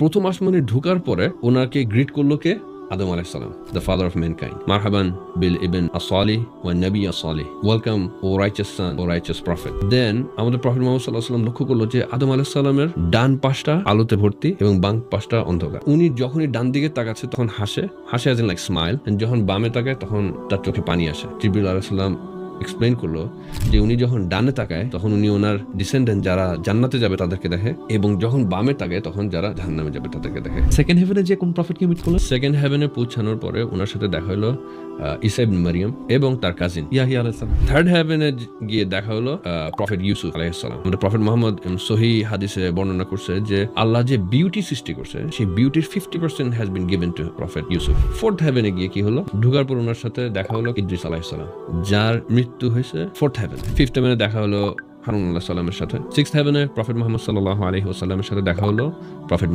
প্রথম আসমানে ঢোকার পরে ওনাকে গ্রিট করলো কে? আদম আলাইহিস সালাম, the father of mankind. মারহাবান বিল ইবন as-সালিহ ওয়া নবী as-সালিহ, ওয়েলকাম ও রাইচাস son ও রাইচাস প্রফেট। দেন আমাদের প্রফেট মুহাম্মদ সাল্লাল্লাহু আলাইহি ওয়াসাল্লাম লক্ষ্য করলো যে আদম আলাইহিস সালামের ডান পাশটা আলোতে ভর্তি এবং বাম পাশটা অন্ধকার। উনি যখনই ডান দিকে তাকাচ্ছে তখন হাসে as in like smile, and যখন বামে তাকায় তখন তার চোখে পানি আসে। জিবরিল আলাইহিস সালাম এক্সপ্লেইন করলো যে উনি যখন ডানে তাকায় তখন উনি ওনার ডিসেন্ডেন্ট যারা জান্নাতে যাবে তাদেরকে দেখে, এবং যখন বামে তাকায় তখন যারা জাহান্নামে যাবে তাদেরকে দেখে। সেকেন্ড হেভেনে যে কোন প্রফেটকে মিট করলো? সেকেন্ড হেভেনে পৌঁছানোর পরে ওনার সাথে দেখা হলো ঈসা ইবনে মারিয়াম এবং তার কাজিন ইয়াহিয়া আলাইহিস সালাম। থার্ড হেভেনে গিয়ে দেখা হলো প্রফেট ইউসুফ আলাইহিস সালাম। আমাদের প্রফেট মুহাম্মদ সহিহ হাদিসে বর্ণনা করছে যে আল্লাহ যে বিউটি সৃষ্টি করছে সেই বিউটির 50% has been given to prophet Yusuf. Fourth হেভেনে গিয়ে কি হলো? ঢোকার পর ওনার সাথে দেখা হলো ইদ্রিস আলাইহিস সালাম, যার মৃত্যু হয়েছে ফোর্থ হেভেন। ফিফথ হেভেনে দেখা হলো হারুন আলাইহিস সালামের সাথে। সিক্সথ হেভেনে প্রফেট মুহাম্মদ সাল্লাল্লাহু আলাইহি ওয়াসাল্লামের সাথে দেখা হলো প্রফেট